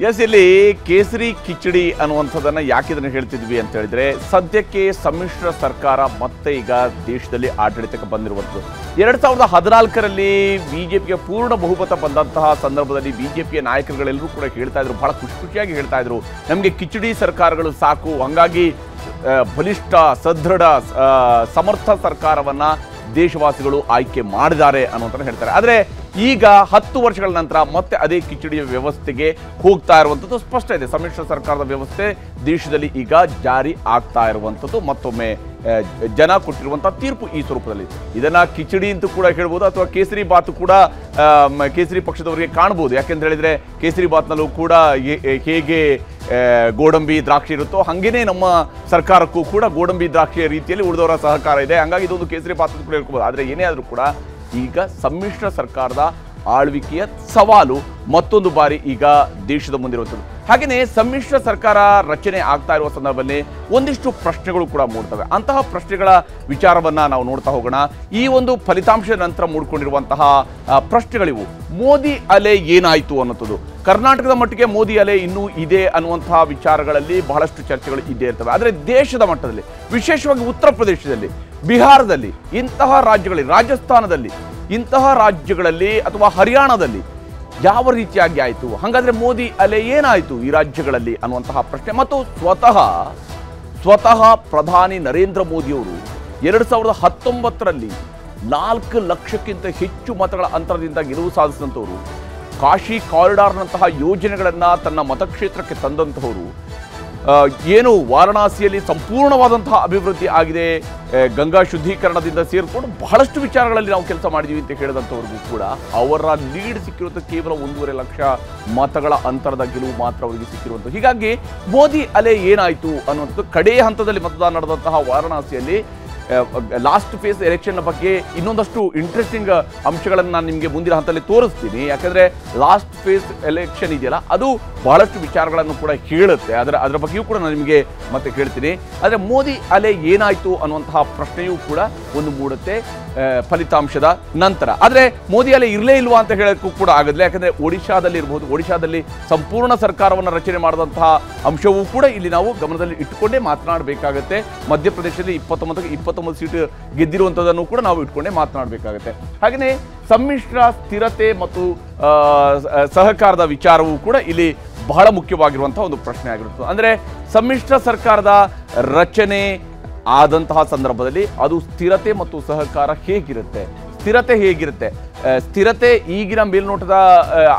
S, ಇಲ್ಲಿ ಕೇಸರಿ ಕಿಚಡಿ ಅನ್ನುವಂಥದ್ದನ್ನು ಯಾಕೆ ಇದನ್ನು ಹೇಳ್ತಿದ್ವಿ ಅಂತ ಹೇಳಿದ್ರೆ, ಸದ್ಯಕ್ಕೆ ಸಮ್ಮಿಶ್ರ ಸರ್ಕಾರ ಮತ್ತೆ ಈಗ ದೇಶದಲ್ಲಿ ಆಡಳಿತಕ್ಕೆ ಬಂದಿರುವಂಥದ್ದು. 2014ರಲ್ಲಿ ಬಿಜೆಪಿಗೆ ಪೂರ್ಣ ಬಹುಮತ ಬಂದಂತಹ ಸಂದರ್ಭದಲ್ಲಿ ಬಿಜೆಪಿಯ ನಾಯಕರುಗಳೆಲ್ಲರೂ ಕೂಡ ಹೇಳ್ತಾ ಇದ್ರು, ಬಹಳ ಖುಷಿಯಾಗಿ ಹೇಳ್ತಾ ಇದ್ರು, ನಮಗೆ ಕಿಚಡಿ ಸರ್ಕಾರಗಳು ಸಾಕು, ಹಂಗಾಗಿ ಬಲಿಷ್ಠ ಸದೃಢ ಸಮರ್ಥ ಸರ್ಕಾರವನ್ನ ದೇಶವಾಸಿಗಳು ಆಯ್ಕೆ ಮಾಡಿದ್ದಾರೆ ಅನ್ನುವಂತ ಹೇಳ್ತಾರೆ. ಆದರೆ ಈಗ 10 ವರ್ಷಗಳ ನಂತರ ಮತ್ತೆ ಅದೇ ಕಿಚಡಿಯ ವ್ಯವಸ್ಥೆಗೆ ಹೋಗ್ತಾ ಇರುವಂಥದ್ದು ಸ್ಪಷ್ಟ ಇದೆ. ಸಮ್ಮಿಶ್ರ ಸರ್ಕಾರದ ವ್ಯವಸ್ಥೆ ದೇಶದಲ್ಲಿ ಈಗ ಜಾರಿ ಆಗ್ತಾ ಇರುವಂಥದ್ದು ಮತ್ತೊಮ್ಮೆ ಜನ ಕೊಟ್ಟಿರುವಂತಹ ತೀರ್ಪು ಈ ಸ್ವರೂಪದಲ್ಲಿ. ಇದನ್ನ ಕಿಚಡಿ ಅಂತ ಕೂಡ ಹೇಳ್ಬೋದು, ಅಥವಾ ಕೇಸರಿ ಬಾತ್ ಕೂಡ ಕೇಸರಿ ಪಕ್ಷದವರಿಗೆ ಕಾಣಬಹುದು. ಯಾಕೆಂತ ಹೇಳಿದ್ರೆ ಕೇಸರಿ ಬಾತ್ನಲ್ಲೂ ಕೂಡ ಹೇಗೆ ಗೋಡಂಬಿ ದ್ರಾಕ್ಷಿ ಇರುತ್ತೋ ಹಾಗೇನೆ ನಮ್ಮ ಸರ್ಕಾರಕ್ಕೂ ಕೂಡ ಗೋಡಂಬಿ ದ್ರಾಕ್ಷಿಯ ರೀತಿಯಲ್ಲಿ ಉಳಿದವರ ಸಹಕಾರ ಇದೆ. ಹಂಗಾಗಿ ಇದೊಂದು ಕೇಸರಿ ಬಾತ್ ಕೂಡ ಹೇಳ್ಕೋಬಹುದು. ಆದರೆ ಏನೇ ಆದರೂ ಕೂಡ ಈಗ ಸಮ್ಮಿಶ್ರ ಸರ್ಕಾರದ ಆಳ್ವಿಕೆಯ ಸವಾಲು ಮತ್ತೊಂದು ಬಾರಿ ಈಗ ದೇಶದ ಮುಂದಿರುವಂಥದ್ದು. ಹಾಗೆಯೇ ಸಮ್ಮಿಶ್ರ ಸರ್ಕಾರ ರಚನೆ ಆಗ್ತಾ ಇರುವ ಸಂದರ್ಭದಲ್ಲಿ ಒಂದಿಷ್ಟು ಪ್ರಶ್ನೆಗಳು ಕೂಡ ಮೂಡ್ತವೆ. ಅಂತಹ ಪ್ರಶ್ನೆಗಳ ವಿಚಾರವನ್ನ ನಾವು ನೋಡ್ತಾ ಹೋಗೋಣ. ಈ ಒಂದು ಫಲಿತಾಂಶದ ನಂತರ ಮೂಡ್ಕೊಂಡಿರುವಂತಹ ಪ್ರಶ್ನೆಗಳಿವು. ಮೋದಿ ಅಲೆ ಏನಾಯಿತು ಅನ್ನೋದು, ಕರ್ನಾಟಕದ ಮಟ್ಟಿಗೆ ಮೋದಿ ಅಲೆ ಇನ್ನೂ ಇದೆ ಅನ್ನುವಂತಹ ವಿಚಾರಗಳಲ್ಲಿ ಬಹಳಷ್ಟು ಚರ್ಚೆಗಳು ಇದ್ದೇ ಇರ್ತವೆ. ಆದರೆ ದೇಶದ ಮಟ್ಟದಲ್ಲಿ, ವಿಶೇಷವಾಗಿ ಉತ್ತರ ಪ್ರದೇಶದಲ್ಲಿ, ಬಿಹಾರದಲ್ಲಿ, ಇಂತಹ ರಾಜ್ಯಗಳಲ್ಲಿ, ರಾಜಸ್ಥಾನದಲ್ಲಿ, ಇಂತಹ ರಾಜ್ಯಗಳಲ್ಲಿ ಅಥವಾ ಹರಿಯಾಣದಲ್ಲಿ ಯಾವ ರೀತಿಯಾಗಿ ಆಯಿತು, ಹಾಗಾದ್ರೆ ಮೋದಿ ಅಲೆ ಏನಾಯಿತು ಈ ರಾಜ್ಯಗಳಲ್ಲಿ ಅನ್ನುವಂತಹ ಪ್ರಶ್ನೆ. ಮತ್ತು ಸ್ವತಃ ಪ್ರಧಾನಿ ನರೇಂದ್ರ ಮೋದಿಯವರು 2019ರಲ್ಲಿ 4 ಲಕ್ಷಕ್ಕಿಂತ ಹೆಚ್ಚು ಮತಗಳ ಅಂತರದಿಂದ ಗೆಲುವು ಸಾಧಿಸಿದಂಥವರು, ಕಾಶಿ ಕಾರಿಡಾರ್ನಂತಹ ಯೋಜನೆಗಳನ್ನು ತನ್ನ ಮತಕ್ಷೇತ್ರಕ್ಕೆ ತಂದಂತಹವರು, ಏನು ವಾರಣಾಸಿಯಲ್ಲಿ ಸಂಪೂರ್ಣವಾದಂತಹ ಅಭಿವೃದ್ಧಿ ಆಗಿದೆ, ಗಂಗಾ ಶುದ್ಧೀಕರಣದಿಂದ ಸೇರಿಕೊಂಡು ಬಹಳಷ್ಟು ವಿಚಾರಗಳಲ್ಲಿ ನಾವು ಕೆಲಸ ಮಾಡಿದ್ದೀವಿ ಅಂತ ಹೇಳಿದಂಥವ್ರಿಗೂ ಕೂಡ ಅವರ ಲೀಡ್ ಸಿಕ್ಕಿರುವಂಥ ಕೇವಲ 1.5 ಲಕ್ಷ ಮತಗಳ ಅಂತರದ ಗೆಲುವು ಮಾತ್ರ ಅವರಿಗೆ ಸಿಕ್ಕಿರುವಂಥದ್ದು. ಹೀಗಾಗಿ ಮೋದಿ ಅಲೆ ಏನಾಯಿತು ಅನ್ನುವಂಥದ್ದು ಕಡೆಯ ಹಂತದಲ್ಲಿ ಮತದಾನ ನಡೆದಂತಹ ವಾರಣಾಸಿಯಲ್ಲಿ ಲಾಸ್ಟ್ ಫೇಸ್ ಎಲೆಕ್ಷನ್ ಬಗ್ಗೆ ಇನ್ನೊಂದಷ್ಟು ಇಂಟ್ರೆಸ್ಟಿಂಗ್ ಅಂಶಗಳನ್ನು ನಾನು ನಿಮಗೆ ಮುಂದಿನ ಹಂತದಲ್ಲಿ ತೋರಿಸ್ತೀನಿ. ಯಾಕಂದರೆ ಲಾಸ್ಟ್ ಫೇಸ್ ಎಲೆಕ್ಷನ್ ಇದೆಯಲ್ಲ, ಅದು ಬಹಳಷ್ಟು ವಿಚಾರಗಳನ್ನು ಕೂಡ ಹೇಳುತ್ತೆ. ಅದರ ಬಗ್ಗೆಯೂ ಕೂಡ ನಾನು ನಿಮಗೆ ಮತ್ತೆ ಹೇಳ್ತೀನಿ. ಆದರೆ ಮೋದಿ ಅಲೆ ಏನಾಯಿತು ಅನ್ನುವಂತಹ ಪ್ರಶ್ನೆಯೂ ಕೂಡ ಒಂದು ಮೂಡುತ್ತೆ ಫಲಿತಾಂಶದ ನಂತರ. ಆದರೆ ಮೋದಿ ಅಲೆ ಇರಲೇ ಇಲ್ವಾ ಅಂತ ಹೇಳೋಕ್ಕೂ ಕೂಡ ಆಗೋದಿಲ್ಲ. ಯಾಕಂದರೆ ಒಡಿಶಾದಲ್ಲಿ ಇರಬಹುದು, ಒಡಿಶಾದಲ್ಲಿ ಸಂಪೂರ್ಣ ಸರ್ಕಾರವನ್ನು ರಚನೆ ಮಾಡಿದಂತಹ ಅಂಶವೂ ಕೂಡ ಇಲ್ಲಿ ನಾವು ಗಮನದಲ್ಲಿ ಇಟ್ಟುಕೊಂಡೇ ಮಾತನಾಡಬೇಕಾಗತ್ತೆ. ಮಧ್ಯಪ್ರದೇಶದಲ್ಲಿ 29 ಸೀಟ್ ಗೆದ್ದಿರುವಂಥದ್ದನ್ನು ಕೂಡ ನಾವು ಇಟ್ಕೊಂಡೇ ಮಾತನಾಡಬೇಕಾಗುತ್ತೆ. ಹಾಗೆಯೇ ಸಮ್ಮಿಶ್ರ ಸ್ಥಿರತೆ ಮತ್ತು ಸಹಕಾರದ ವಿಚಾರವೂ ಕೂಡ ಇಲ್ಲಿ ಬಹಳ ಮುಖ್ಯವಾಗಿರುವಂತಹ ಒಂದು ಪ್ರಶ್ನೆ ಆಗಿರುತ್ತೆ. ಅಂದರೆ ಸಮ್ಮಿಶ್ರ ಸರ್ಕಾರದ ರಚನೆ ಆದಂತಹ ಸಂದರ್ಭದಲ್ಲಿ ಅದು ಸ್ಥಿರತೆ ಮತ್ತು ಸಹಕಾರ ಹೇಗಿರುತ್ತೆ, ಸ್ಥಿರತೆ ಈಗಿನ ಮೇಲ್ನೋಟದ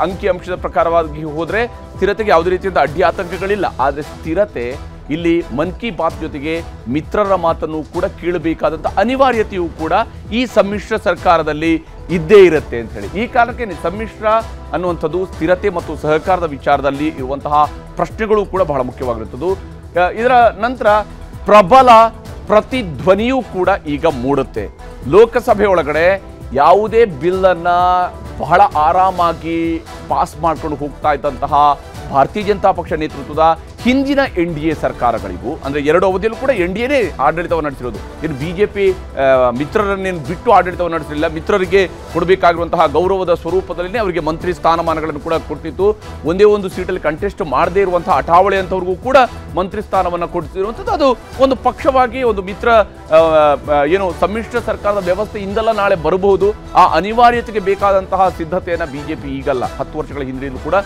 ಅಂಕಿಅಂಶದ ಪ್ರಕಾರವಾಗಿ ಹೋದರೆ ಸ್ಥಿರತೆಗೆ ಯಾವುದೇ ರೀತಿಯಿಂದ ಅಡ್ಡಿ ಆತಂಕಗಳಿಲ್ಲ. ಆದರೆ ಸ್ಥಿರತೆ ಇಲ್ಲಿ ಮನ್ ಕಿ ಬಾತ್ ಜೊತೆಗೆ ಮಿತ್ರರ ಮಾತನ್ನು ಕೂಡ ಕೇಳಬೇಕಾದಂಥ ಅನಿವಾರ್ಯತೆಯೂ ಕೂಡ ಈ ಸಮ್ಮಿಶ್ರ ಸರ್ಕಾರದಲ್ಲಿ ಇದ್ದೇ ಇರುತ್ತೆ ಅಂತ ಹೇಳಿ. ಈ ಕಾರಣಕ್ಕೆ ಸಮ್ಮಿಶ್ರ ಅನ್ನುವಂಥದ್ದು ಸ್ಥಿರತೆ ಮತ್ತು ಸಹಕಾರದ ವಿಚಾರದಲ್ಲಿ ಇರುವಂತಹ ಪ್ರಶ್ನೆಗಳು ಕೂಡ ಬಹಳ ಮುಖ್ಯವಾಗಿರುತ್ತದೆ. ಇದರ ನಂತರ ಪ್ರಬಲ ಪ್ರತಿಧ್ವನಿಯೂ ಕೂಡ ಈಗ ಮೂಡುತ್ತೆ. ಲೋಕಸಭೆ ಒಳಗಡೆ ಯಾವುದೇ ಬಿಲ್ಲನ್ನು ಬಹಳ ಆರಾಮಾಗಿ ಪಾಸ್ ಮಾಡ್ಕೊಂಡು ಹೋಗ್ತಾ ಇದ್ದಂತಹ ಭಾರತೀಯ ಜನತಾ ಪಕ್ಷ ನೇತೃತ್ವದ ಹಿಂದಿನ NDA ಸರ್ಕಾರಗಳಿಗೂ, ಅಂದರೆ 2 ಅವಧಿಯಲ್ಲೂ ಕೂಡ NDAನೇ ಆಡಳಿತವನ್ನು ನಡೆಸಿರೋದು. ಇನ್ನು ಬಿಜೆಪಿ ಮಿತ್ರರನ್ನೇನು ಬಿಟ್ಟು ಆಡಳಿತವನ್ನು ನಡೆಸಲಿಲ್ಲ. ಮಿತ್ರರಿಗೆ ಕೊಡಬೇಕಾಗಿರುವಂತಹ ಗೌರವದ ಸ್ವರೂಪದಲ್ಲೇ ಅವರಿಗೆ ಮಂತ್ರಿ ಸ್ಥಾನಮಾನಗಳನ್ನು ಕೂಡ ಕೊಡ್ತಿತ್ತು. ಒಂದೇ ಒಂದು ಸೀಟಲ್ಲಿ ಕಂಟೆಸ್ಟ್ ಮಾಡದೇ ಇರುವಂತಹ ಅಠಾವಳೆ ಅಂತವ್ರಿಗೂ ಕೂಡ ಮಂತ್ರಿ ಸ್ಥಾನವನ್ನು ಕೊಡ್ತಿರುವಂಥದ್ದು. ಅದು ಒಂದು ಪಕ್ಷವಾಗಿ ಒಂದು ಮಿತ್ರ ಏನು ಸಮ್ಮಿಶ್ರ ಸರ್ಕಾರದ ವ್ಯವಸ್ಥೆಯಿಂದಲ್ಲ ನಾಳೆ ಬರಬಹುದು. ಆ ಅನಿವಾರ್ಯತೆಗೆ ಬೇಕಾದಂತಹ ಸಿದ್ಧತೆಯನ್ನು ಬಿಜೆಪಿ ಈಗಲ್ಲ, 10 ವರ್ಷಗಳ ಹಿಂದೆಯೂ ಕೂಡ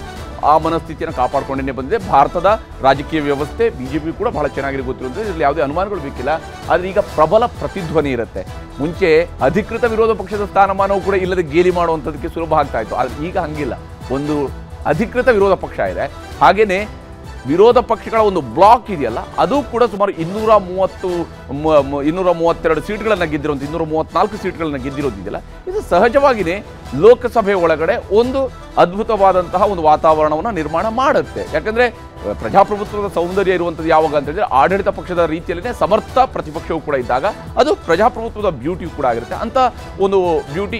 ಆ ಮನಸ್ಥಿತಿಯನ್ನು ಕಾಪಾಡಿಕೊಂಡೇ ಬಂದಿದೆ. ಭಾರತದ ರಾಜಕೀಯ ವ್ಯವಸ್ಥೆ ಬಿಜೆಪಿ ಕೂಡ ಬಹಳ ಚೆನ್ನಾಗಿ ಗೊತ್ತಿರುವಂಥದ್ದು, ಇದರಲ್ಲಿ ಯಾವುದೇ ಅನುಮಾನಗಳು ಬೇಕಿಲ್ಲ. ಆದರೆ ಈಗ ಪ್ರಬಲ ಪ್ರತಿಧ್ವನಿ ಇರುತ್ತೆ. ಮುಂಚೆ ಅಧಿಕೃತ ವಿರೋಧ ಪಕ್ಷದ ಸ್ಥಾನಮಾನವೂ ಕೂಡ ಇಲ್ಲದೆ ಗೇಲಿ ಮಾಡುವಂಥದ್ದಕ್ಕೆ ಸುಲಭ ಆಗ್ತಾ ಇತ್ತು. ಆದರೆ ಈಗ ಹಂಗಿಲ್ಲ. ಒಂದು ಅಧಿಕೃತ ವಿರೋಧ ಪಕ್ಷ ಇದೆ, ಹಾಗೆಯೇ ವಿರೋಧ ಪಕ್ಷಗಳ ಒಂದು ಬ್ಲಾಕ್ ಇದೆಯಲ್ಲ, ಅದು ಕೂಡ ಸುಮಾರು 232 ಸೀಟ್ಗಳನ್ನು ಗೆದ್ದಿರೋದು, 234 ಸೀಟ್ಗಳನ್ನು ಗೆದ್ದಿರೋದಿದೆಯಲ್ಲ, ಇದು ಸಹಜವಾಗಿಯೇ ಲೋಕಸಭೆ ಒಳಗಡೆ ಒಂದು ಅದ್ಭುತವಾದಂತಹ ಒಂದು ವಾತಾವರಣವನ್ನು ನಿರ್ಮಾಣ ಮಾಡುತ್ತೆ. ಯಾಕಂದರೆ ಪ್ರಜಾಪ್ರಭುತ್ವದ ಸೌಂದರ್ಯ ಇರುವಂಥದ್ದು ಯಾವಾಗ ಅಂತ ಹೇಳಿದ್ರೆ ಆಡಳಿತ ಪಕ್ಷದ ರೀತಿಯಲ್ಲೇ ಸಮರ್ಥ ಪ್ರತಿಪಕ್ಷವೂ ಕೂಡ ಇದ್ದಾಗ ಅದು ಪ್ರಜಾಪ್ರಭುತ್ವದ ಬ್ಯೂಟಿ ಕೂಡ ಆಗಿರುತ್ತೆ. ಅಂತ ಒಂದು ಬ್ಯೂಟಿ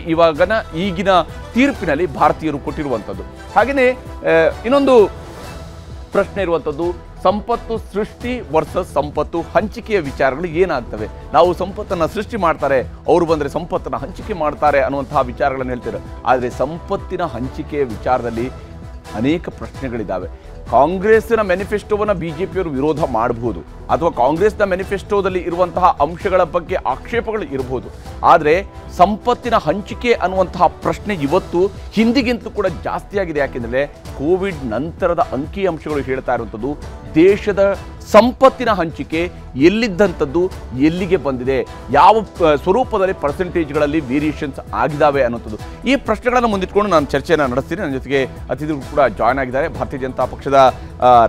ಈಗಿನ ತೀರ್ಪಿನಲ್ಲಿ ಭಾರತೀಯರು ಕೊಟ್ಟಿರುವಂಥದ್ದು. ಹಾಗೆಯೇ ಇನ್ನೊಂದು ಪ್ರಶ್ನೆ ಇರುವಂಥದ್ದು, ಸಂಪತ್ತು ಸೃಷ್ಟಿ ವರ್ಸಸ್ ಸಂಪತ್ತು ಹಂಚಿಕೆಯ ವಿಚಾರಗಳು ಏನಾಗ್ತವೆ. ನಾವು ಸಂಪತ್ತನ್ನು ಸೃಷ್ಟಿ ಮಾಡ್ತಾರೆ, ಅವರು ಬಂದರೆ ಸಂಪತ್ತನ್ನು ಹಂಚಿಕೆ ಮಾಡ್ತಾರೆ ಅನ್ನುವಂತಹ ವಿಚಾರಗಳನ್ನು ಹೇಳ್ತಾರೆ. ಆದರೆ ಸಂಪತ್ತಿನ ಹಂಚಿಕೆಯ ವಿಚಾರದಲ್ಲಿ ಅನೇಕ ಪ್ರಶ್ನೆಗಳಿದ್ದಾವೆ. ಕಾಂಗ್ರೆಸ್ನ ಮ್ಯಾನಿಫೆಸ್ಟೋವನ್ನು ಬಿಜೆಪಿಯವರು ವಿರೋಧ ಮಾಡಬಹುದು, ಅಥವಾ ಕಾಂಗ್ರೆಸ್ನ ಮ್ಯಾನಿಫೆಸ್ಟೋದಲ್ಲಿ ಇರುವಂತಹ ಅಂಶಗಳ ಬಗ್ಗೆ ಆಕ್ಷೇಪಗಳು ಇರಬಹುದು. ಆದರೆ ಸಂಪತ್ತಿನ ಹಂಚಿಕೆ ಅನ್ನುವಂತಹ ಪ್ರಶ್ನೆ ಇವತ್ತು ಹಿಂದಿಗಿಂತಲೂ ಕೂಡ ಜಾಸ್ತಿಯಾಗಿದೆ. ಯಾಕೆಂದರೆ ಕೋವಿಡ್ ನಂತರದ ಅಂಕಿಅಂಶಗಳು ಹೇಳ್ತಾ ಇರುವಂಥದ್ದು ದೇಶದ ಸಂಪತ್ತಿನ ಹಂಚಿಕೆ ಎಲ್ಲಿದ್ದಂಥದ್ದು ಎಲ್ಲಿಗೆ ಬಂದಿದೆ, ಯಾವ ಸ್ವರೂಪದಲ್ಲಿ ಪರ್ಸೆಂಟೇಜ್ಗಳಲ್ಲಿ ವೇರಿಯೇಷನ್ಸ್ ಆಗಿದ್ದಾವೆ ಅನ್ನೋಂಥದ್ದು. ಈ ಪ್ರಶ್ನೆಗಳನ್ನು ಮುಂದಿಟ್ಕೊಂಡು ನಾನು ಚರ್ಚೆಯನ್ನು ನಡೆಸ್ತೀನಿ. ನನ್ನ ಜೊತೆಗೆ ಅತಿಥಿಗಳು ಕೂಡ ಜಾಯ್ನ್ ಆಗಿದ್ದಾರೆ. ಭಾರತೀಯ ಜನತಾ ಪಕ್ಷದ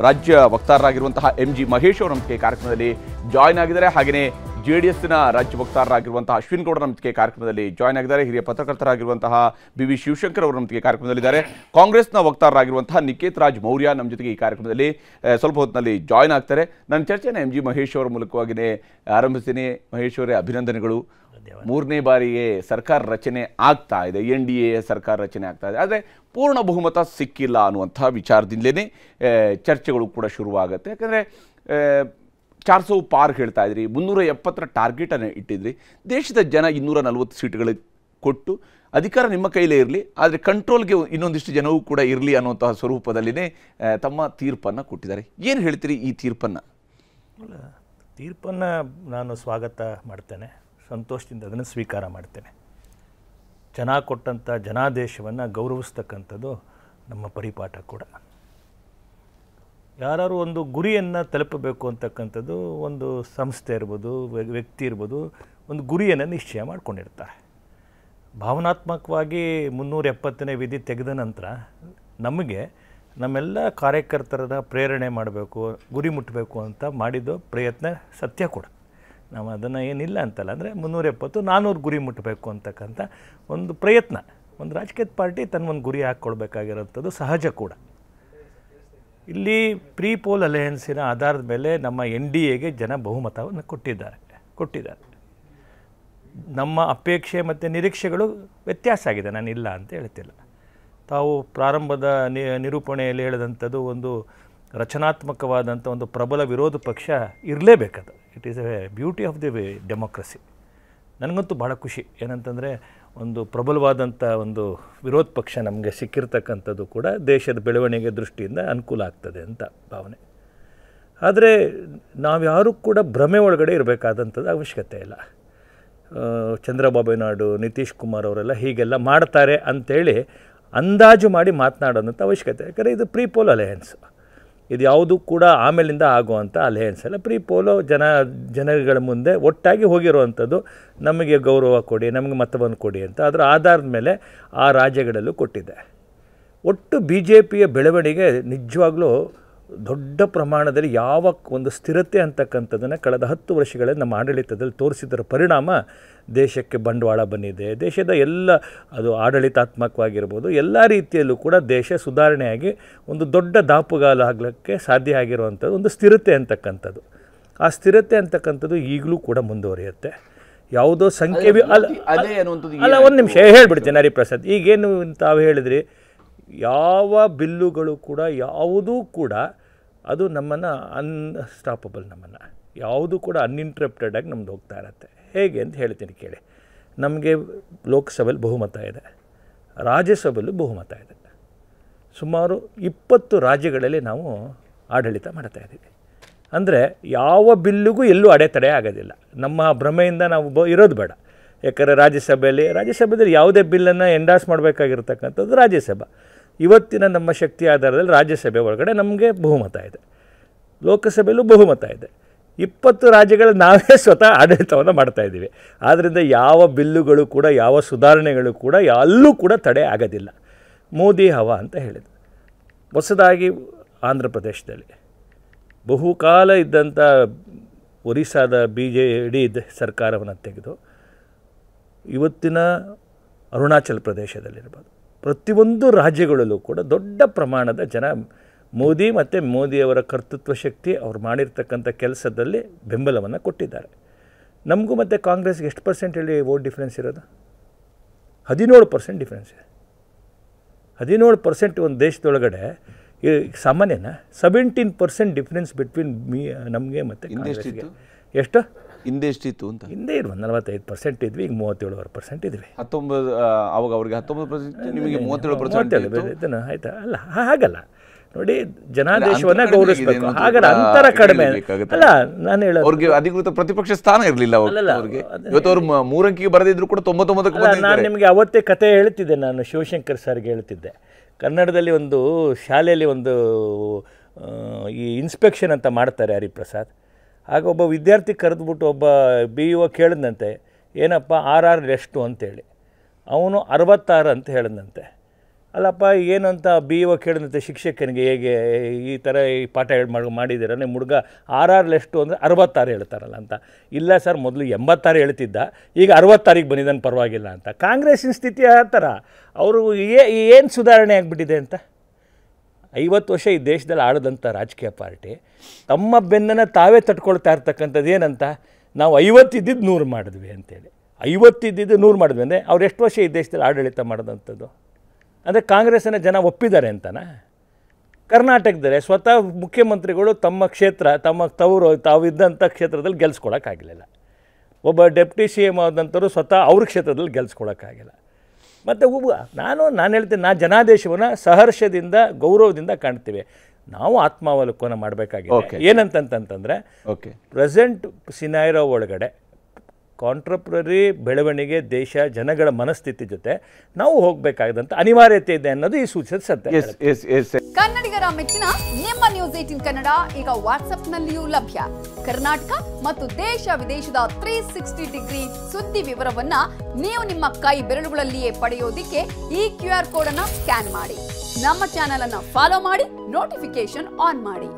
ರಾಜ್ಯ ವಕ್ತಾರರಾಗಿರುವಂತಹ MG ಮಹೇಶ್ ಅವರು ನಮಗೆ ಕಾರ್ಯಕ್ರಮದಲ್ಲಿ ಜಾಯ್ನ್ ಆಗಿದ್ದಾರೆ. ಹಾಗೆಯೇ JDSನ ರಾಜ್ಯ ವಕ್ತಾರರಾಗಿರುವಂತಹ ಅಶ್ವಿನ್ ಗೌಡ ನಮಗೆ ಕಾರ್ಯಕ್ರಮದಲ್ಲಿ ಜಾಯ್ನ್ ಆಗಿದ್ದಾರೆ. ಹಿರಿಯ ಪತ್ರಕರ್ತರಾಗಿರುವಂತಹ BV ಶಿವಶಂಕರ್ ಅವರು ನಮಗೆ ಕಾರ್ಯಕ್ರಮದಲ್ಲಿದ್ದಾರೆ. ಕಾಂಗ್ರೆಸ್ನ ವಕ್ತಾರರಾಗಿರುವಂತಹ ನಿಕೇತ್ ರಾಜ್ ಮೌರ್ಯ ನಮ್ಮ ಜೊತೆಗೆ ಈ ಕಾರ್ಯಕ್ರಮದಲ್ಲಿ ಸ್ವಲ್ಪ ಹೊತ್ತಿನಲ್ಲಿ ಜಾಯ್ನ್ ಆಗ್ತಾರೆ. ನನ್ನ ಚರ್ಚೆನ MG ಮಹೇಶ್ ಅವರ ಮೂಲಕವಾಗಿಯೇ ಆರಂಭಿಸ್ತೀನಿ. ಮಹೇಶ್ ಅವರೇ, ಅಭಿನಂದನೆಗಳು. 3ನೇ ಬಾರಿಗೆ ಸರ್ಕಾರ ರಚನೆ ಆಗ್ತಾ ಇದೆ, NDA ಸರ್ಕಾರ ರಚನೆ ಆಗ್ತಾ ಇದೆ. ಆದರೆ ಪೂರ್ಣ ಬಹುಮತ ಸಿಕ್ಕಿಲ್ಲ ಅನ್ನುವಂಥ ವಿಚಾರದಿಂದಲೇ ಚರ್ಚೆಗಳು ಕೂಡ ಶುರುವಾಗುತ್ತೆ. ಯಾಕಂದರೆ 400 ಪಾರ್ ಹೇಳ್ತಾ ಇದ್ರಿ, 370 ಟಾರ್ಗೆಟನ್ನು ಇಟ್ಟಿದ್ರಿ. ದೇಶದ ಜನ 240 ಸೀಟ್ಗಳಿಗೆ ಕೊಟ್ಟು ಅಧಿಕಾರ ನಿಮ್ಮ ಕೈಲೇ ಇರಲಿ, ಆದರೆ ಕಂಟ್ರೋಲ್ಗೆ ಇನ್ನೊಂದಿಷ್ಟು ಜನವೂ ಕೂಡ ಇರಲಿ ಅನ್ನುವಂತಹ ಸ್ವರೂಪದಲ್ಲಿನೇ ತಮ್ಮ ತೀರ್ಪನ್ನು ಕೊಟ್ಟಿದ್ದಾರೆ. ಏನು ಹೇಳ್ತೀರಿ ಈ ತೀರ್ಪನ್ನು? ತೀರ್ಪನ್ನು ನಾನು ಸ್ವಾಗತ ಮಾಡ್ತೇನೆ, ಸಂತೋಷದಿಂದ ಅದನ್ನು ಸ್ವೀಕಾರ ಮಾಡ್ತೇನೆ. ಜನ ಕೊಟ್ಟಂಥ ಜನಾದೇಶವನ್ನು ಗೌರವಿಸ್ತಕ್ಕಂಥದ್ದು ನಮ್ಮ ಪರಿಪಾಠ ಕೂಡ. ಯಾರು ಒಂದು ಗುರಿಯನ್ನು ತಲುಪಬೇಕು ಅಂತಕ್ಕಂಥದ್ದು ಒಂದು ಸಂಸ್ಥೆ ಇರ್ಬೋದು, ವ್ಯಕ್ತಿ ಇರ್ಬೋದು, ಒಂದು ಗುರಿಯನ್ನು ನಿಶ್ಚಯ ಮಾಡ್ಕೊಂಡಿರ್ತಾರೆ. ಭಾವನಾತ್ಮಕವಾಗಿ 370ನೇ ವಿಧಿ ತೆಗೆದ ನಂತರ ನಮಗೆ ನಮ್ಮೆಲ್ಲ ಕಾರ್ಯಕರ್ತರನ್ನ ಪ್ರೇರಣೆ ಮಾಡಬೇಕು, ಗುರಿ ಮುಟ್ಟಬೇಕು ಅಂತ ಮಾಡಿದ್ದು ಪ್ರಯತ್ನ ಸತ್ಯ ಕೂಡ. ನಾವು ಅದನ್ನು ಏನಿಲ್ಲ ಅಂತಲ್ಲ, ಅಂದರೆ 370 400 ಗುರಿ ಮುಟ್ಟಬೇಕು ಅಂತಕ್ಕಂಥ ಒಂದು ಪ್ರಯತ್ನ ಒಂದು ರಾಜಕೀಯ ಪಾರ್ಟಿ ತನ್ನ ಒಂದು ಗುರಿ ಹಾಕ್ಕೊಳ್ಬೇಕಾಗಿರೋಂಥದ್ದು ಸಹಜ ಕೂಡ. ಇಲ್ಲಿ ಪ್ರೀ ಪೋಲ್ ಅಲಯನ್ಸಿನ ಆಧಾರದ ಮೇಲೆ ನಮ್ಮ NDAಗೆ ಜನ ಬಹುಮತವನ್ನು ಕೊಟ್ಟಿದ್ದಾರೆ. ನಮ್ಮ ಅಪೇಕ್ಷೆ ಮತ್ತು ನಿರೀಕ್ಷೆಗಳು ವ್ಯತ್ಯಾಸ ಆಗಿದೆ, ನಾನು ಇಲ್ಲ ಅಂತ ಹೇಳ್ತಿಲ್ಲ. ತಾವು ಪ್ರಾರಂಭದ ನಿರೂಪಣೆಯಲ್ಲಿ ಹೇಳಿದಂಥದ್ದು ಒಂದು ರಚನಾತ್ಮಕವಾದಂಥ ಒಂದು ಪ್ರಬಲ ವಿರೋಧ ಪಕ್ಷ ಇರಲೇಬೇಕದು. It is a beauty of the democracy. ನನಗಂತೂ ಭಾಳ ಖುಷಿ ಏನಂತಂದರೆ ಒಂದು ಪ್ರಬಲವಾದಂಥ ಒಂದು ವಿರೋಧ ಪಕ್ಷ ನಮಗೆ ಸಿಕ್ಕಿರ್ತಕ್ಕಂಥದ್ದು ಕೂಡ ದೇಶದ ಬೆಳವಣಿಗೆ ದೃಷ್ಟಿಯಿಂದ ಅನುಕೂಲ ಆಗ್ತದೆ ಅಂತ ಭಾವನೆ. ಆದರೆ ನಾವ್ಯಾರೂ ಕೂಡ ಭ್ರಮೆ ಒಳಗಡೆ ಇರಬೇಕಾದಂಥದ್ದು ಅವಶ್ಯಕತೆ ಇಲ್ಲ. ಚಂದ್ರಬಾಬು ನಾಯ್ಡು, ನಿತೀಶ್ ಕುಮಾರ್ ಅವರೆಲ್ಲ ಹೀಗೆಲ್ಲ ಮಾಡ್ತಾರೆ ಅಂಥೇಳಿ ಅಂದಾಜು ಮಾಡಿ ಮಾತನಾಡೋಂಥ ಅವಶ್ಯಕತೆ. ಯಾಕಂದರೆ ಇದು ಪ್ರೀ ಪೋಲ್ ಅಲಯನ್ಸ್, ಇದು ಯಾವುದೂ ಕೂಡ ಆಮೇಲಿಂದ ಆಗುವಂಥ ಅಲಯನ್ಸ್ ಅಲ್ಲ. ಪ್ರೀ ಪೋಲೋ ಜನಗಳ ಮುಂದೆ ಒಟ್ಟಾಗಿ ಹೋಗಿರುವಂಥದ್ದು. ನಮಗೆ ಗೌರವ ಕೊಡಿ, ನಮಗೆ ಮತವನ್ನು ಕೊಡಿ ಅಂತ ಅದರ ಆಧಾರದ ಮೇಲೆ ಆ ರಾಜ್ಯಗಳಲ್ಲೂ ಕೊಟ್ಟಿದೆ. ಒಟ್ಟು BJPಯ ಬೆಳವಣಿಗೆ ನಿಜವಾಗ್ಲೂ ದೊಡ್ಡ ಪ್ರಮಾಣದಲ್ಲಿ ಯಾವ ಒಂದು ಸ್ಥಿರತೆ ಅಂತಕ್ಕಂಥದ್ದನ್ನು ಕಳೆದ 10 ವರ್ಷಗಳಲ್ಲಿ ನಮ್ಮ ಆಡಳಿತದಲ್ಲಿ ತೋರಿಸಿದರ ಪರಿಣಾಮ ದೇಶಕ್ಕೆ ಬಂಡವಾಳ ಬಂದಿದೆ. ದೇಶದ ಎಲ್ಲ ಅದು ಆಡಳಿತಾತ್ಮಕವಾಗಿರ್ಬೋದು, ಎಲ್ಲ ರೀತಿಯಲ್ಲೂ ಕೂಡ ದೇಶ ಸುಧಾರಣೆಯಾಗಿ ಒಂದು ದೊಡ್ಡ ದಾಪುಗಾಲು ಆಗಲಿಕ್ಕೆ ಸಾಧ್ಯ ಆಗಿರುವಂಥದ್ದು ಒಂದು ಸ್ಥಿರತೆ ಅಂತಕ್ಕಂಥದ್ದು. ಆ ಸ್ಥಿರತೆ ಅಂತಕ್ಕಂಥದ್ದು ಈಗಲೂ ಕೂಡ ಮುಂದುವರಿಯುತ್ತೆ. ಯಾವುದೋ ಸಂಖ್ಯೆ ಅಲ್ಲ, ಒಂದು ನಿಮಿಷ ಹೇಳ್ಬಿಡ್ತೀನಿ ಹರಿಪ್ರಸಾದ್. ಈಗೇನು ತಾವು ಹೇಳಿದ್ರಿ, ಯಾವ ಬಿಲ್ಲುಗಳು ಕೂಡ ಯಾವುದೂ ಕೂಡ ಅದು ನಮ್ಮನ್ನು ಅನ್ಸ್ಟಾಪಬಲ್, ನಮ್ಮನ್ನು ಯಾವುದೂ ಕೂಡ ಅನ್ಇಂಟ್ರಪ್ಟೆಡಾಗಿ ನಮ್ದು ಹೋಗ್ತಾ ಇರತ್ತೆ. ಹೇಗೆ ಅಂತ ಹೇಳ್ತೀನಿ ಕೇಳಿ. ನಮಗೆ ಲೋಕಸಭೆಯಲ್ಲಿ ಬಹುಮತ ಇದೆ, ರಾಜ್ಯಸಭೆಯಲ್ಲೂ ಬಹುಮತ ಇದೆ. ಸುಮಾರು 20 ರಾಜ್ಯಗಳಲ್ಲಿ ನಾವು ಆಡಳಿತ ಮಾಡ್ತಾಯಿದ್ದೀವಿ. ಅಂದರೆ ಯಾವ ಬಿಲ್ಲಿಗೂ ಎಲ್ಲೂ ಅಡೆತಡೆ ಆಗೋದಿಲ್ಲ. ನಮ್ಮ ಭ್ರಮೆಯಿಂದ ನಾವು ಇರೋದು ಬೇಡ. ಯಾಕಂದರೆ ರಾಜ್ಯಸಭೆಯಲ್ಲಿ ಯಾವುದೇ ಬಿಲ್ಲನ್ನು ಎಂಡಾರ್ಸ್ ಮಾಡಬೇಕಾಗಿರ್ತಕ್ಕಂಥದ್ದು ರಾಜ್ಯಸಭೆ. ಇವತ್ತಿನ ನಮ್ಮ ಶಕ್ತಿ ಆಧಾರದಲ್ಲಿ ರಾಜ್ಯಸಭೆ ಒಳಗಡೆ ನಮಗೆ ಬಹುಮತ ಇದೆ, ಲೋಕಸಭೆಯಲ್ಲೂ ಬಹುಮತ ಇದೆ. 20 ರಾಜ್ಯಗಳಲ್ಲಿ ನಾವೇ ಸ್ವತಃ ಆಡಳಿತವನ್ನು ಮಾಡ್ತಾಯಿದ್ದೀವಿ. ಆದ್ದರಿಂದ ಯಾವ ಬಿಲ್ಲುಗಳು ಕೂಡ, ಯಾವ ಸುಧಾರಣೆಗಳು ಕೂಡ ಎಲ್ಲೂ ಕೂಡ ತಡೆ ಆಗೋದಿಲ್ಲ. ಮೋದಿ ಹವಾ ಅಂತ ಹೇಳಿದ್ರು. ಹೊಸದಾಗಿ ಆಂಧ್ರ ಪ್ರದೇಶದಲ್ಲಿ ಬಹುಕಾಲ ಇದ್ದಂಥ ಒರಿಸ್ಸಾದ BJD ಸರ್ಕಾರವನ್ನು ತೆಗೆದು ಇವತ್ತಿನ ಅರುಣಾಚಲ ಪ್ರದೇಶದಲ್ಲಿರ್ಬೋದು, ಪ್ರತಿಯೊಂದು ರಾಜ್ಯಗಳಲ್ಲೂ ಕೂಡ ದೊಡ್ಡ ಪ್ರಮಾಣದ ಜನ ಮೋದಿ ಮತ್ತು ಮೋದಿಯವರ ಕರ್ತೃತ್ವ ಶಕ್ತಿ, ಅವ್ರು ಮಾಡಿರ್ತಕ್ಕಂಥ ಕೆಲಸದಲ್ಲಿ ಬೆಂಬಲವನ್ನು ಕೊಟ್ಟಿದ್ದಾರೆ. ನಮಗೂ ಮತ್ತು ಕಾಂಗ್ರೆಸ್ಗೆ ಎಷ್ಟು ಪರ್ಸೆಂಟಲ್ಲಿ ವೋಟ್ ಡಿಫ್ರೆನ್ಸ್ ಇರೋದು? 17% ಡಿಫ್ರೆನ್ಸ್ ಇದೆ. 17% ಒಂದು ದೇಶದೊಳಗಡೆ ಸಾಮಾನ್ಯನ 17% ಡಿಫ್ರೆನ್ಸ್ ಬಿಟ್ವೀನ್ ನಮಗೆ ಮತ್ತು ಕಾಂಗ್ರೆಸ್ಗೆ. ಎಷ್ಟು? ಹಿಂದೆ ಎಷ್ಟಿತ್ತು ಅಂತ? ಹಿಂದೆ ಇರುವ 45% ಇದ್ವಿ, ಈಗ 37% ಇದ್ವಿ. 19 ಅವಾಗ ಅವ್ರಿಗೆ 19%, ನಿಮಗೆ 37%. ಆಯ್ತಾ? ಅಲ್ಲ ಹಾಗಲ್ಲ ನೋಡಿ, ಜನಾದೇಶವನ್ನ ಗೌರವಿಸಬೇಕು, ಹಾಗಲ್ಲ ಅಂತರ ಕಡಿಮೆ ಅಲ್ಲ. ನಾನು ಹೇಳೋದು ಅವ್ರಿಗೆ ಅಧಿಕೃತ ಪ್ರತಿಪಕ್ಷ ಸ್ಥಾನ ಇರಲಿಲ್ಲ ಅವ್ರಿಗೆ. ಇವತ್ತು ಅವ್ರು 3 ಅಂಕಿಗೆ ಬರೆದಿದ್ರು ಕೂಡ 99ಕ್ಕೆ. ನಾನು ನಿಮಗೆ ಅವತ್ತೇ ಕತೆ ಹೇಳ್ತಿದ್ದೆ, ನಾನು ಶಿವಶಂಕರ್ ಸರ್ಗೆ ಹೇಳ್ತಿದ್ದೆ. ಕನ್ನಡದಲ್ಲಿ ಒಂದು ಶಾಲೆಯಲ್ಲಿ ಒಂದು ಈ ಇನ್ಸ್ಪೆಕ್ಷನ್ ಅಂತ ಮಾಡ್ತಾರೆ ಹರಿಪ್ರಸಾದ್. ಆಗ ಒಬ್ಬ ವಿದ್ಯಾರ್ಥಿ ಕರೆದ್ಬಿಟ್ಟು ಒಬ್ಬ BEO ಕೇಳಿದಂತೆ, ಏನಪ್ಪ RR ಎಷ್ಟು ಅಂತೇಳಿ. ಅವನು 66 ಅಂತ ಹೇಳಿದಂತೆ. ಅಲ್ಲಪ್ಪ ಏನು ಅಂತ BEO ಕೇಳಿದಂತೆ ಶಿಕ್ಷಕನಿಗೆ, ಹೇಗೆ ಈ ಥರ ಈ ಪಾಠ ಮಾಡಿದ್ದೀರ ನಿಮ್ಮ ಹುಡುಗ RR ಎಷ್ಟು ಅಂದರೆ 66 ಹೇಳ್ತಾರಲ್ಲ ಅಂತ. ಇಲ್ಲ ಸರ್, ಮೊದಲು 86 ಹೇಳ್ತಿದ್ದ, ಈಗ 66ಗೆ ಬಂದಿದ್ದಾನೆ, ಪರವಾಗಿಲ್ಲ ಅಂತ. ಕಾಂಗ್ರೆಸ್ಸಿನ ಸ್ಥಿತಿ ಆ ಥರ. ಅವರು ಏನು ಸುಧಾರಣೆ ಆಗಿಬಿಟ್ಟಿದೆ ಅಂತ. 50 ವರ್ಷ ಈ ದೇಶದಲ್ಲಿ ಆಡದಂಥ ರಾಜಕೀಯ ಪಾರ್ಟಿ ತಮ್ಮ ಬೆನ್ನನ್ನು ತಾವೇ ತಟ್ಕೊಳ್ತಾ ಇರ್ತಕ್ಕಂಥದ್ದು ಏನಂತ, ನಾವು 50 ಇದ್ದಿದ್ದು 100 ಮಾಡಿದ್ವಿ ಅಂತೇಳಿ. 50 ಇದ್ದಿದ್ದು 100 ಮಾಡಿದ್ವಿ ಅಂದರೆ ಅವ್ರು ಎಷ್ಟು ವರ್ಷ ಈ ದೇಶದಲ್ಲಿ ಆಡಳಿತ ಮಾಡೋದಂಥದ್ದು? ಅಂದರೆ ಕಾಂಗ್ರೆಸ್ಸನ್ನು ಜನ ಒಪ್ಪಿದ್ದಾರೆ ಅಂತನಾ? ಕರ್ನಾಟಕದಲ್ಲಿ ಸ್ವತಃ ಮುಖ್ಯಮಂತ್ರಿಗಳು ತಮ್ಮ ಕ್ಷೇತ್ರ, ತಮ್ಮ ತಾವಿದ್ದಂಥ ಕ್ಷೇತ್ರದಲ್ಲಿ ಗೆಲ್ಸ್ಕೊಳಕ್ಕಾಗಲಿಲ್ಲ. ಒಬ್ಬ ಡೆಪ್ಟಿ CM ಆದಂಥವ್ರು ಸ್ವತಃ ಅವ್ರ ಕ್ಷೇತ್ರದಲ್ಲಿ ಗೆಲ್ಸ್ಕೊಳಕ್ಕಾಗಿಲ್ಲ. ಮತ್ತು ನಾನು ಹೇಳ್ತೀನಿ, ಜನಾದೇಶವನ್ನು ಸಹರ್ಷದಿಂದ ಗೌರವದಿಂದ ಕಾಣ್ತೀವಿ. ನಾವು ಆತ್ಮಾವಲೋಕನ ಮಾಡಬೇಕಾಗಿದೆ. ಏನಂತಂತಂದರೆ, ಪ್ರೆಸೆಂಟ್ ಸಿನಾರಿಯೋ ಒಳಗಡೆ ಕಾಂಟ್ರಪ್ರರಿ ಬೆಳವಣಿಗೆ, ದೇಶ ಜನಗಳ ಮನಸ್ಥಿತಿ ಜೊತೆ ನಾವು ಹೋಗಬೇಕಾದಂಥ ಅನಿವಾರ್ಯತೆ ಇದೆ ಅನ್ನೋದು ಈ ಸೂಚಿಸಿದ ಸತ್ಯ. ಕನ್ನಡಿಗರ ಮೆಚ್ಚಿನ ನಿಮ್ಮ ನ್ಯೂಸ್ 18 ಕನ್ನಡ ಈಗ ವಾಟ್ಸ್ಆಪ್ನಲ್ಲಿಯೂ ಲಭ್ಯ. ಕರ್ನಾಟಕ ಮತ್ತು ದೇಶ ವಿದೇಶದ 360 ಡಿಗ್ರಿ ಸುದ್ದಿ ವಿವರವನ್ನ ನೀವು ನಿಮ್ಮ ಕೈ ಬೆರಳುಗಳಲ್ಲಿಯೇ ಪಡೆಯೋದಿಕ್ಕೆ ಈ QR ಕೋಡ್ ಅನ್ನು ಸ್ಕ್ಯಾನ್ ಮಾಡಿ. ನಮ್ಮ ಚಾನೆಲ್ ಅನ್ನು ಫಾಲೋ ಮಾಡಿ, ನೋಟಿಫಿಕೇಶನ್ ಆನ್ ಮಾಡಿ.